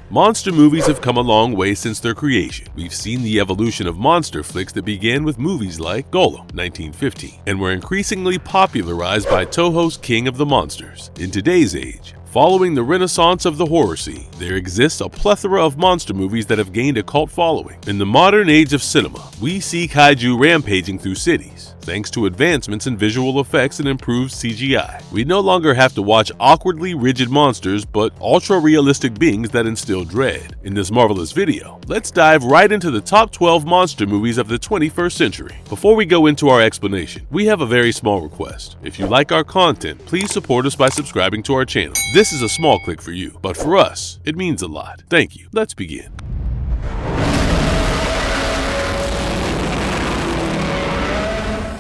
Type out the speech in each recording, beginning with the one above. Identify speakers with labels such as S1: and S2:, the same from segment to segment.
S1: Monster movies have come a long way since their creation. We've seen the evolution of monster flicks that began with movies like Godzilla, 1915, and were increasingly popularized by Toho's King of the Monsters. In today's age, following the renaissance of the horror scene, there exists a plethora of monster movies that have gained a cult following. In the modern age of cinema, we see kaiju rampaging through cities. Thanks to advancements in visual effects and improved CGI, we no longer have to watch awkwardly rigid monsters, but ultra-realistic beings that instill dread. In this marvelous video, let's dive right into the top 12 monster movies of the 21st century. Before we go into our explanation, we have a very small request. If you like our content, please support us by subscribing to our channel. This is a small click for you, but for us, it means a lot. Thank you. Let's begin.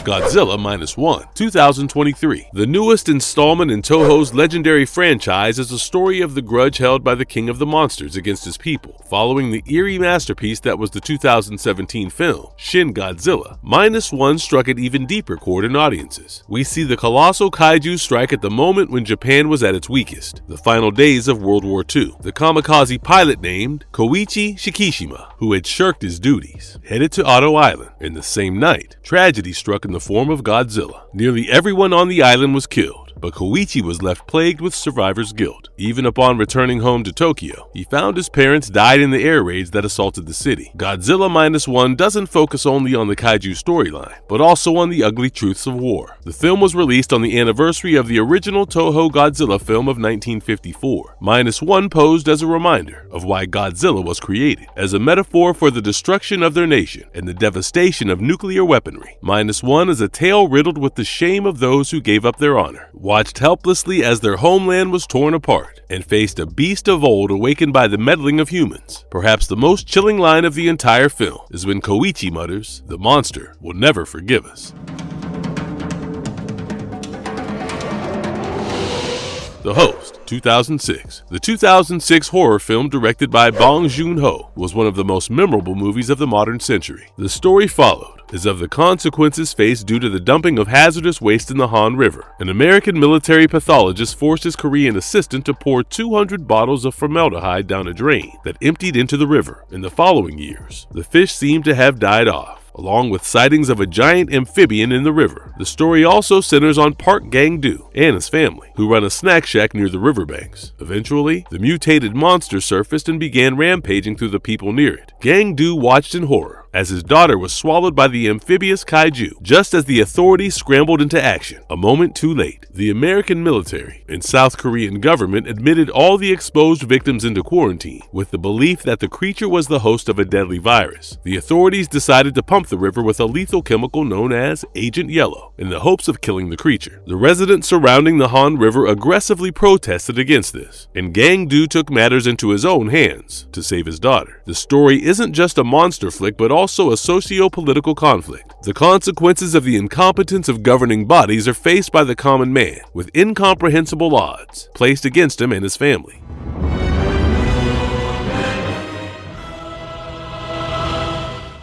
S1: Godzilla -1, 2023. The newest installment in Toho's legendary franchise is a story of the grudge held by the King of the Monsters against his people. Following the eerie masterpiece that was the 2017 film, Shin Godzilla, -1 struck an even deeper chord in audiences. We see the colossal kaiju strike at the moment when Japan was at its weakest, the final days of World War II. The kamikaze pilot named Koichi Shikishima, who had shirked his duties, headed to Oto Island. In the same night, tragedy struck in the form of Godzilla. Nearly everyone on the island was killed, but Koichi was left plagued with survivor's guilt. Even upon returning home to Tokyo, he found his parents died in the air raids that assaulted the city. Godzilla -1 doesn't focus only on the kaiju storyline, but also on the ugly truths of war. The film was released on the anniversary of the original Toho Godzilla film of 1954. -1 posed as a reminder of why Godzilla was created, as a metaphor for the destruction of their nation and the devastation of nuclear weaponry. -1 is a tale riddled with the shame of those who gave up their honor, watched helplessly as their homeland was torn apart, and faced a beast of old awakened by the meddling of humans. Perhaps the most chilling line of the entire film is when Koichi mutters, "The monster will never forgive us." The Host, 2006. The 2006 horror film directed by Bong Joon-ho was one of the most memorable movies of the modern century. The story followed is of the consequences faced due to the dumping of hazardous waste in the Han River. An American military pathologist forced his Korean assistant to pour 200 bottles of formaldehyde down a drain that emptied into the river. In the following years, the fish seemed to have died off, along with sightings of a giant amphibian in the river. The story also centers on Park Gang-do and his family, who run a snack shack near the riverbanks. Eventually, the mutated monster surfaced and began rampaging through the people near it. Gang-do watched in horror as his daughter was swallowed by the amphibious kaiju, just as the authorities scrambled into action. A moment too late, the American military and South Korean government admitted all the exposed victims into quarantine, with the belief that the creature was the host of a deadly virus. The authorities decided to pump the river with a lethal chemical known as Agent Yellow, in the hopes of killing the creature. The residents surrounding the Han River aggressively protested against this, and Gang-do took matters into his own hands to save his daughter. The story isn't just a monster flick, but also a socio-political conflict. The consequences of the incompetence of governing bodies are faced by the common man, with incomprehensible odds placed against him and his family.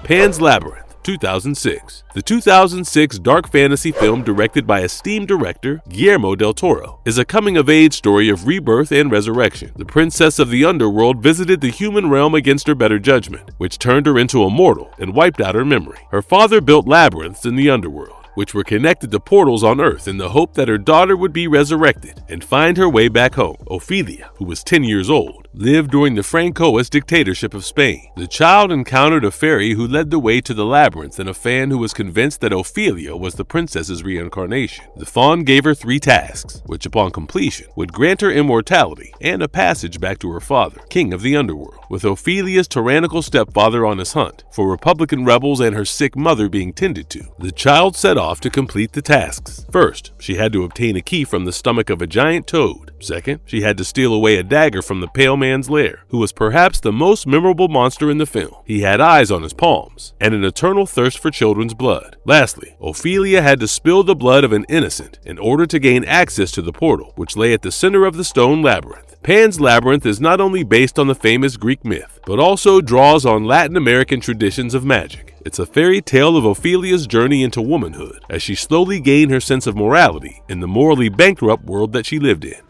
S1: Pan's Labyrinth, 2006. The 2006 dark fantasy film directed by esteemed director Guillermo del Toro is a coming-of-age story of rebirth and resurrection. The princess of the underworld visited the human realm against her better judgment, which turned her into a mortal and wiped out her memory. Her father built labyrinths in the underworld, which were connected to portals on Earth in the hope that her daughter would be resurrected and find her way back home. Ophelia, who was 10 years old, lived during the Francoist dictatorship of Spain. The child encountered a fairy who led the way to the labyrinth and a fan who was convinced that Ophelia was the princess's reincarnation. The fawn gave her 3 tasks, which upon completion would grant her immortality and a passage back to her father, king of the underworld, with Ophelia's tyrannical stepfather on his hunt for Republican rebels and her sick mother being tended to. The child set off to complete the tasks. First, she had to obtain a key from the stomach of a giant toad. Second, she had to steal away a dagger from the Pale Man's lair, who was perhaps the most memorable monster in the film. He had eyes on his palms and an eternal thirst for children's blood. Lastly, Ophelia had to spill the blood of an innocent in order to gain access to the portal, which lay at the center of the stone labyrinth. Pan's Labyrinth is not only based on the famous Greek myth, but also draws on Latin American traditions of magic. It's a fairy tale of Ophelia's journey into womanhood as she slowly gained her sense of morality in the morally bankrupt world that she lived in.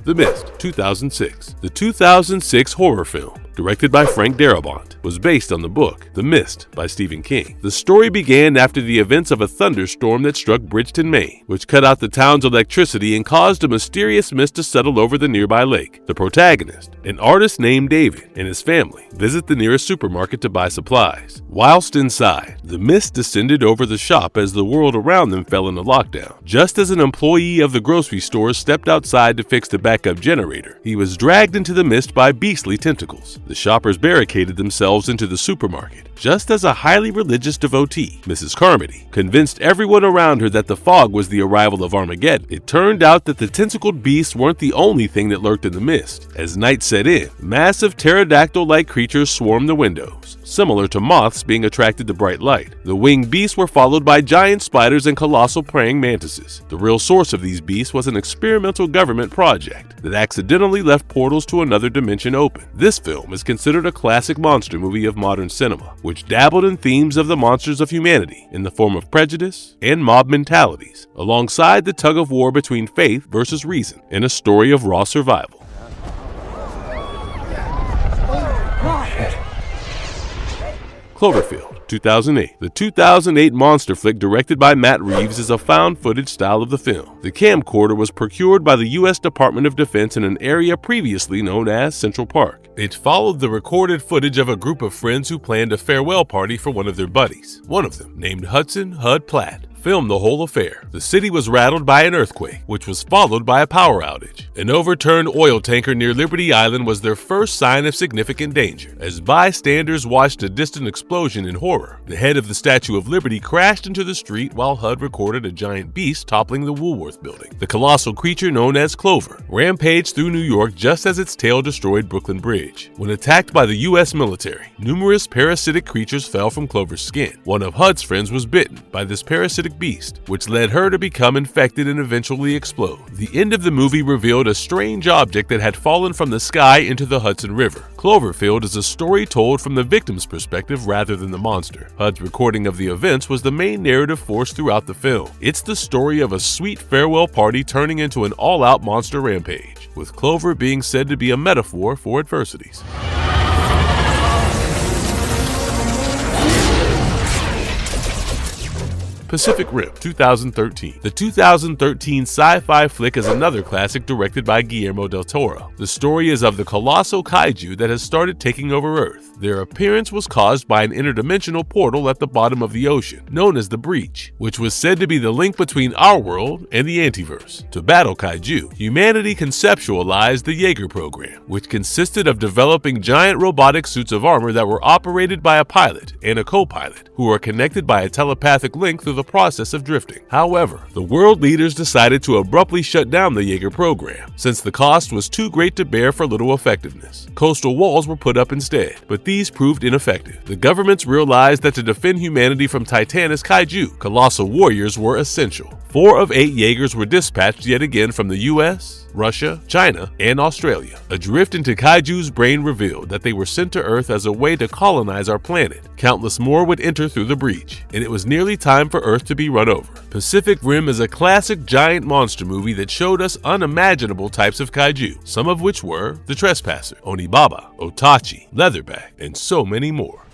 S1: The Mist, 2006. The 2006 horror film, directed by Frank Darabont, was based on the book The Mist by Stephen King. The story began after the events of a thunderstorm that struck Bridgeton, Maine, which cut out the town's electricity and caused a mysterious mist to settle over the nearby lake. The protagonist, an artist named David, and his family visit the nearest supermarket to buy supplies. Whilst inside, the mist descended over the shop as the world around them fell into lockdown. Just as an employee of the grocery store stepped outside to fix the backup generator, he was dragged into the mist by beastly tentacles. The shoppers barricaded themselves into the supermarket, just as a highly religious devotee, Mrs. Carmody, convinced everyone around her that the fog was the arrival of Armageddon. It turned out that the tentacled beasts weren't the only thing that lurked in the mist. As night set in, massive pterodactyl-like creatures swarmed the windows, similar to moths being attracted to bright light. The winged beasts were followed by giant spiders and colossal praying mantises. The real source of these beasts was an experimental government project that accidentally left portals to another dimension open. This film is considered a classic monster movie of modern cinema, which dabbled in themes of the monsters of humanity in the form of prejudice and mob mentalities, alongside the tug of war between faith versus reason in a story of raw survival. Cloverfield, 2008. The 2008 monster flick directed by Matt Reeves is a found footage style of the film. The camcorder was procured by the U.S. Department of Defense in an area previously known as Central Park. It followed the recorded footage of a group of friends who planned a farewell party for one of their buddies. One of them, named Hudson Hud Platt, filmed the whole affair. The city was rattled by an earthquake, which was followed by a power outage. An overturned oil tanker near Liberty Island was their first sign of significant danger. As bystanders watched a distant explosion in horror, the head of the Statue of Liberty crashed into the street while HUD recorded a giant beast toppling the Woolworth building. The colossal creature known as Clover rampaged through New York just as its tail destroyed Brooklyn Bridge. When attacked by the U.S. military, numerous parasitic creatures fell from Clover's skin. One of HUD's friends was bitten by this parasitic beast, which led her to become infected and eventually explode. The end of the movie revealed a strange object that had fallen from the sky into the Hudson River. Cloverfield is a story told from the victim's perspective rather than the monster. HUD's recording of the events was the main narrative force throughout the film. It's the story of a sweet farewell party turning into an all-out monster rampage, with Clover being said to be a metaphor for adversities. Pacific Rim, 2013. The 2013 sci-fi flick is another classic directed by Guillermo del Toro. The story is of the colossal kaiju that has started taking over Earth. Their appearance was caused by an interdimensional portal at the bottom of the ocean, known as the Breach, which was said to be the link between our world and the Antiverse. To battle kaiju, humanity conceptualized the Jaeger program, which consisted of developing giant robotic suits of armor that were operated by a pilot and a co-pilot, who are connected by a telepathic link through the process of drifting. However, the world leaders decided to abruptly shut down the Jaeger program, since the cost was too great to bear for little effectiveness. Coastal walls were put up instead, but these proved ineffective. The governments realized that to defend humanity from Titanus kaiju, colossal warriors were essential. 4 of 8 Jaegers were dispatched yet again from the US, Russia, China, and Australia. A drift into kaiju's brain revealed that they were sent to Earth as a way to colonize our planet. Countless more would enter through the breach, and it was nearly time for Earth to be run over. Pacific Rim is a classic giant monster movie that showed us unimaginable types of kaiju, some of which were the Trespasser, Onibaba, Otachi, Leatherback, and so many more.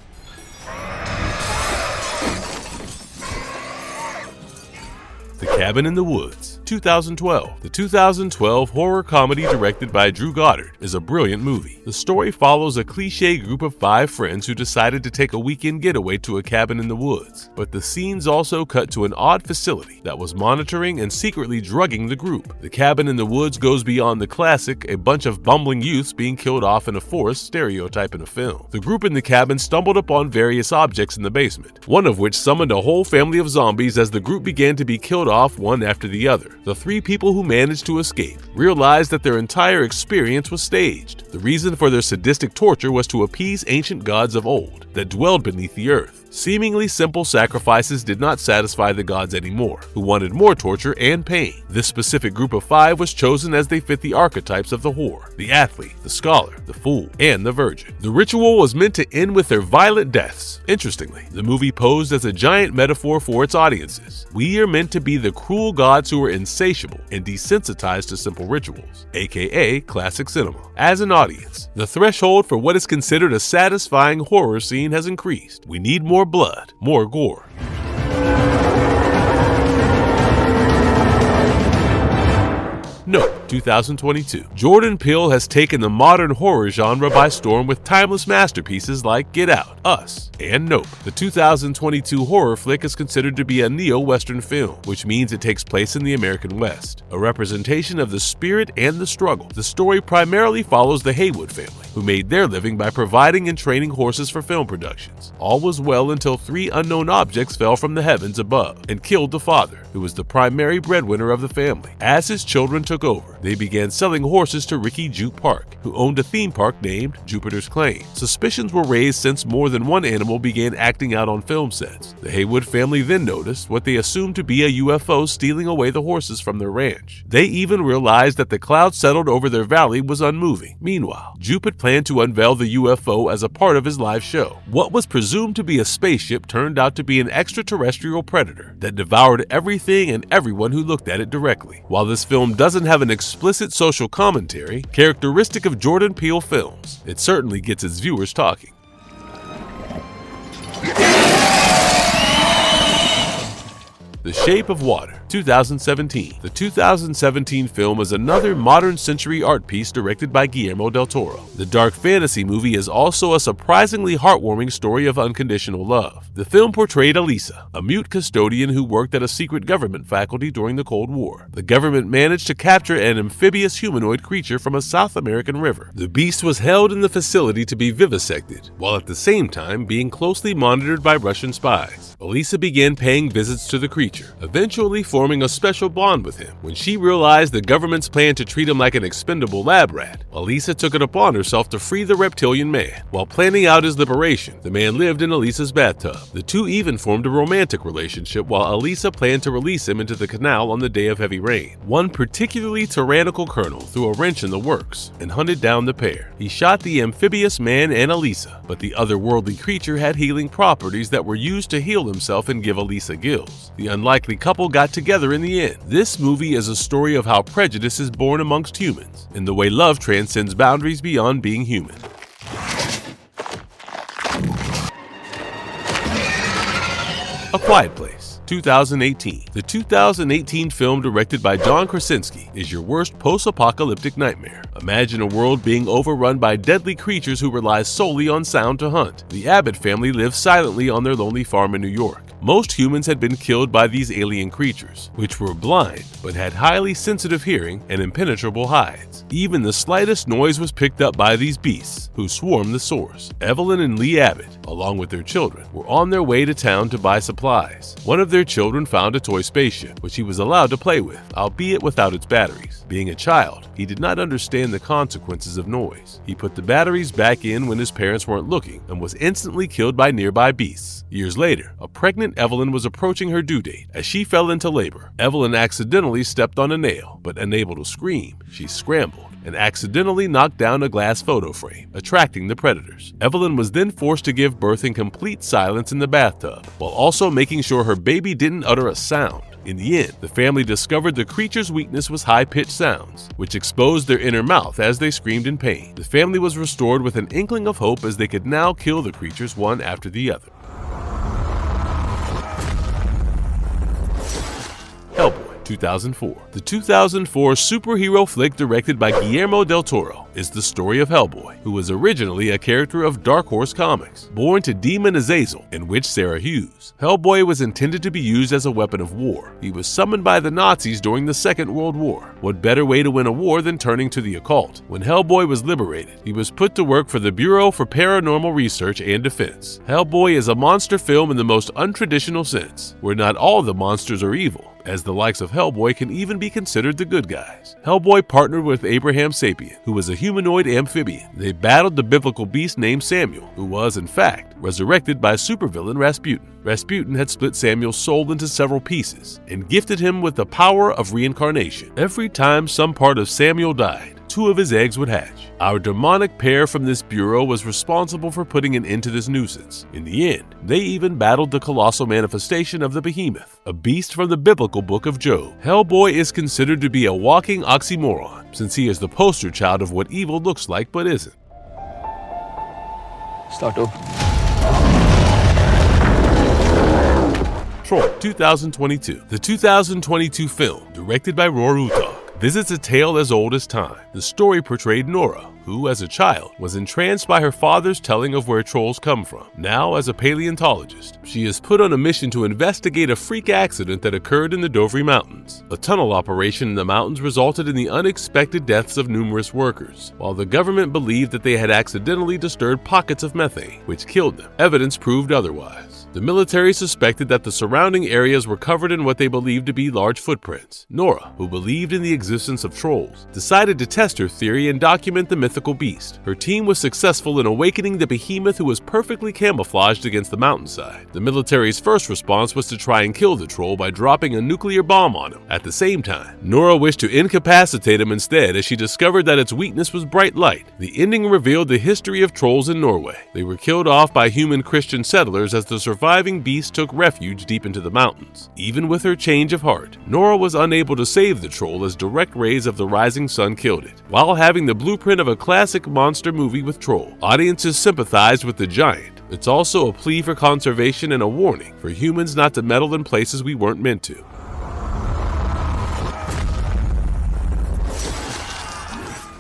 S1: The Cabin in the Woods, 2012. The 2012 horror comedy directed by Drew Goddard is a brilliant movie. The story follows a cliché group of 5 friends who decided to take a weekend getaway to a cabin in the woods, but the scenes also cut to an odd facility that was monitoring and secretly drugging the group. The Cabin in the Woods goes beyond the classic, a bunch of bumbling youths being killed off in a forest stereotype in a film. The group in the cabin stumbled upon various objects in the basement, one of which summoned a whole family of zombies as the group began to be killed off one after the other. The 3 people who managed to escape realized that their entire experience was staged. The reason for their sadistic torture was to appease ancient gods of old that dwelled beneath the earth. Seemingly simple sacrifices did not satisfy the gods anymore, who wanted more torture and pain. This specific group of 5 was chosen as they fit the archetypes of the whore, the athlete, the scholar, the fool, and the virgin. The ritual was meant to end with their violent deaths. Interestingly, the movie posed as a giant metaphor for its audiences. We are meant to be the cruel gods who are insatiable and desensitized to simple rituals, aka classic cinema. As an audience, the threshold for what is considered a satisfying horror scene has increased. We need more blood, more gore. Nope. 2022. Jordan Peele has taken the modern horror genre by storm with timeless masterpieces like Get Out, Us, and Nope. The 2022 horror flick is considered to be a neo-Western film, which means it takes place in the American West, a representation of the spirit and the struggle. The story primarily follows the Haywood family, who made their living by providing and training horses for film productions. All was well until 3 unknown objects fell from the heavens above and killed the father, who was the primary breadwinner of the family. As his children took over, they began selling horses to Ricky Jupe Park, who owned a theme park named Jupiter's Claim. Suspicions were raised since more than one animal began acting out on film sets. The Haywood family then noticed what they assumed to be a UFO stealing away the horses from their ranch. They even realized that the cloud settled over their valley was unmoving. Meanwhile, Jupe had planned to unveil the UFO as a part of his live show. What was presumed to be a spaceship turned out to be an extraterrestrial predator that devoured everything and everyone who looked at it directly. While this film doesn't have an explicit social commentary, characteristic of Jordan Peele films, it certainly gets its viewers talking. The Shape of Water, 2017. The 2017 film is another modern century art piece directed by Guillermo del Toro. The dark fantasy movie is also a surprisingly heartwarming story of unconditional love. The film portrayed Elisa, a mute custodian who worked at a secret government faculty during the Cold War. The government managed to capture an amphibious humanoid creature from a South American river. The beast was held in the facility to be vivisected, while at the same time being closely monitored by Russian spies. Elisa began paying visits to the creature, eventually forming a special bond with him. When she realized the government's plan to treat him like an expendable lab rat, Elisa took it upon herself to free the reptilian man. While planning out his liberation, the man lived in Elisa's bathtub. The two even formed a romantic relationship while Elisa planned to release him into the canal on the day of heavy rain. One particularly tyrannical colonel threw a wrench in the works and hunted down the pair. He shot the amphibious man and Elisa, but the otherworldly creature had healing properties that were used to heal himself and give Elisa gills. The unlikely couple got together in the end. This movie is a story of how prejudice is born amongst humans and the way love transcends boundaries beyond being human. A Quiet Place, 2018. The 2018 film directed by John Krasinski is your worst post-apocalyptic nightmare. Imagine a world being overrun by deadly creatures who rely solely on sound to hunt. The Abbott family lives silently on their lonely farm in New York. Most humans had been killed by these alien creatures, which were blind but had highly sensitive hearing and impenetrable hides. Even the slightest noise was picked up by these beasts, who swarmed the source. Evelyn and Lee Abbott, along with their children, were on their way to town to buy supplies. One of their children found a toy spaceship, which he was allowed to play with, albeit without its batteries. Being a child, he did not understand the consequences of noise. He put the batteries back in when his parents weren't looking and was instantly killed by nearby beasts. Years later, a pregnant Evelyn was approaching her due date. As she fell into labor, Evelyn accidentally stepped on a nail, but unable to scream, she scrambled and accidentally knocked down a glass photo frame, attracting the predators. Evelyn was then forced to give birth in complete silence in the bathtub, while also making sure her baby didn't utter a sound. In the end, the family discovered the creature's weakness was high-pitched sounds, which exposed their inner mouth as they screamed in pain. The family was restored with an inkling of hope as they could now kill the creatures one after the other. Hellboy, 2004. The 2004 superhero flick directed by Guillermo del Toro is the story of Hellboy, who was originally a character of Dark Horse Comics, born to Demon Azazel and Witch Sarah Hughes. Hellboy was intended to be used as a weapon of war. He was summoned by the Nazis during the Second World War. What better way to win a war than turning to the occult? When Hellboy was liberated, he was put to work for the Bureau for Paranormal Research and Defense. Hellboy is a monster film in the most untraditional sense, where not all the monsters are evil, as the likes of Hellboy can even be considered the good guys. Hellboy partnered with Abraham Sapien, who was a humanoid amphibian. They battled the biblical beast named Samuel, who was, in fact, resurrected by supervillain Rasputin. Rasputin had split Samuel's soul into several pieces and gifted him with the power of reincarnation. Every time some part of Samuel died, 2 of his eggs would hatch. Our demonic pair from this bureau was responsible for putting an end to this nuisance. In the end, they even battled the colossal manifestation of the behemoth, a beast from the biblical book of Job. Hellboy is considered to be a walking oxymoron, since he is the poster child of what evil looks like but isn't.
S2: Start over.
S1: Troll 2022. The 2022 film, directed by Roar, visits a tale as old as time. The story portrayed Nora, who, as a child, was entranced by her father's telling of where trolls come from. Now, as a paleontologist, she is put on a mission to investigate a freak accident that occurred in the Dovre Mountains. A tunnel operation in the mountains resulted in the unexpected deaths of numerous workers, while the government believed that they had accidentally disturbed pockets of methane, which killed them. Evidence proved otherwise. The military suspected that the surrounding areas were covered in what they believed to be large footprints. Nora, who believed in the existence of trolls, decided to test her theory and document the mythical beast. Her team was successful in awakening the behemoth, who was perfectly camouflaged against the mountainside. The military's first response was to try and kill the troll by dropping a nuclear bomb on him. At the same time, Nora wished to incapacitate him instead, as she discovered that its weakness was bright light. The ending revealed the history of trolls in Norway. They were killed off by human Christian settlers as the surviving beast took refuge deep into the mountains. Even with her change of heart, Nora was unable to save the troll, as direct rays of the rising sun killed it. While having the blueprint of a classic monster movie with troll, audiences sympathized with the giant. It's also a plea for conservation and a warning for humans not to meddle in places we weren't meant to.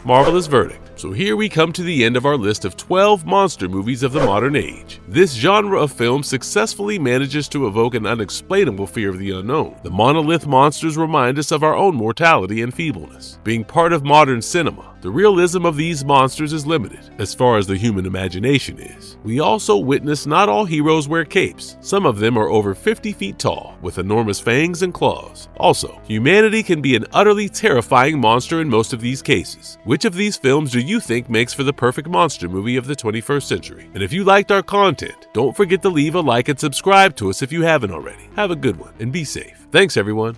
S1: Marvelous verdict. So here we come to the end of our list of 12 monster movies of the modern age. This genre of film successfully manages to evoke an unexplainable fear of the unknown. The monolith monsters remind us of our own mortality and feebleness. Being part of modern cinema, the realism of these monsters is limited, as far as the human imagination is. We also witness not all heroes wear capes. Some of them are over 50 feet tall, with enormous fangs and claws. Also, humanity can be an utterly terrifying monster in most of these cases. Which of these films do you think makes for the perfect monster movie of the 21st century? And if you liked our content, don't forget to leave a like and subscribe to us if you haven't already. Have a good one and be safe. Thanks, everyone.